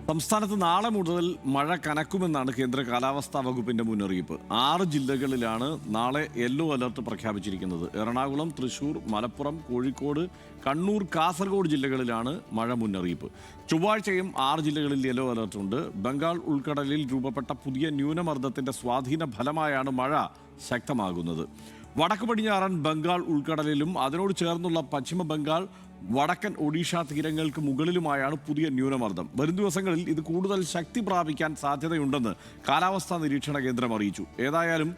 സംസ്ഥാനത്ത് നാളെ മുതൽ മഴ കനക്കുമെന്നാണ് കേന്ദ്ര കാലാവസ്ഥാ വകുപ്പിന്റെ മുന്നറിയിപ്പ്. 6 ജില്ലകളിലാണ് നാളെ യെല്ലോ അലർട്ട് പ്രഖ്യാപിച്ചിരിക്കുന്നത്. എറണാകുളം, തൃശൂർ, മലപ്പുറം, കോഴിക്കോട്, കണ്ണൂർ, കാസർഗോഡ് ജില്ലകളിലാണ് മഴ മുന്നറിയിപ്പ്. ചൊവ്വാഴ്ചയും 6 ജില്ലകളിൽ യെല്ലോ അലർട്ടുണ്ട്. ബംഗാൾ ഉൾക്കടലിൽ രൂപപ്പെട്ട പുതിയ ന്യൂനമർദ്ദത്തിന്റെ സ്വാധീന ഫലമായാണ് മഴ ശക്തമാകുന്നത്. വടക്ക് പടിഞ്ഞാറൻ ബംഗാൾ ഉൾക്കടലിലും അതിനോട് ചേർന്നുള്ള പശ്ചിമ ബംഗാൾ, വടക്കൻ ഒഡീഷ തീരങ്ങൾക്ക് മുകളിലുമായാണ് പുതിയ ന്യൂനമർദ്ദം. വരും ദിവസങ്ങളിൽ ഇത് കൂടുതൽ ശക്തി പ്രാപിക്കാൻ സാധ്യതയുണ്ടെന്ന് കാലാവസ്ഥാ നിരീക്ഷണ കേന്ദ്രം അറിയിച്ചു. ഏതായാലും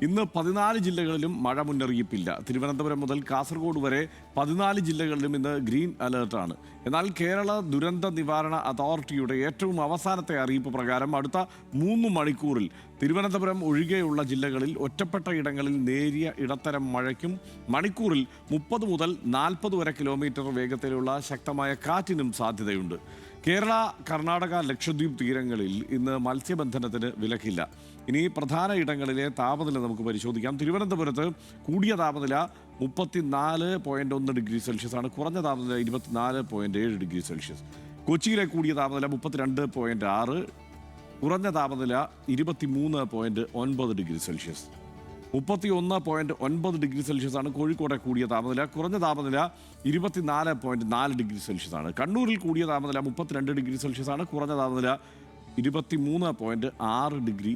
ഇന്ന് 14 ജില്ലകളിലും മഴ മുന്നറിയിപ്പില്ല. തിരുവനന്തപുരം മുതൽ കാസർഗോഡ് വരെ 14 ജില്ലകളിലും ഇന്ന് ഗ്രീൻ അലേർട്ടാണ്. എന്നാൽ കേരള ദുരന്ത നിവാരണ അതോറിറ്റിയുടെ ഏറ്റവും അവസാനത്തെ അറിയിപ്പ് പ്രകാരം അടുത്ത 3 മണിക്കൂറിൽ തിരുവനന്തപുരം ഒഴികെയുള്ള ജില്ലകളിൽ ഒറ്റപ്പെട്ട ഇടങ്ങളിൽ നേരിയ ഇടത്തരം മഴയ്ക്കും മണിക്കൂറിൽ 30 മുതൽ 40 വരെ കിലോമീറ്റർ വേഗത്തിലുള്ള ശക്തമായ കാറ്റിനും സാധ്യതയുണ്ട്. കേരള, കർണാടക, ലക്ഷദ്വീപ് തീരങ്ങളിൽ ഇന്ന് മത്സ്യബന്ധനത്തിന് വിലക്കില്ല. ഇനി പ്രധാന ഇടങ്ങളിലെ താപനില നമുക്ക് പരിശോധിക്കാം. തിരുവനന്തപുരത്ത് കൂടിയ താപനില 34.1 ഡിഗ്രി സെൽഷ്യസ് ആണ്. കുറഞ്ഞ താപനില 24.7 ഡിഗ്രി സെൽഷ്യസ്. കൊച്ചിയിലെ കൂടിയ താപനില 32.6, കുറഞ്ഞ താപനില 23.9 ഡിഗ്രി സെൽഷ്യസ്. 31.9 ഡിഗ്രി സെൽഷ്യസ് ആണ് കോഴിക്കോട്ടെ കൂടിയ താപനില. കുറഞ്ഞ താപനില 24.4 ഡിഗ്രി സെൽഷ്യസ് ആണ്. കണ്ണൂരിൽ കൂടിയ താപനില 32 ഡിഗ്രി സെൽഷ്യസ് ആണ്. കുറഞ്ഞ താപനില 23.6 ഡിഗ്രി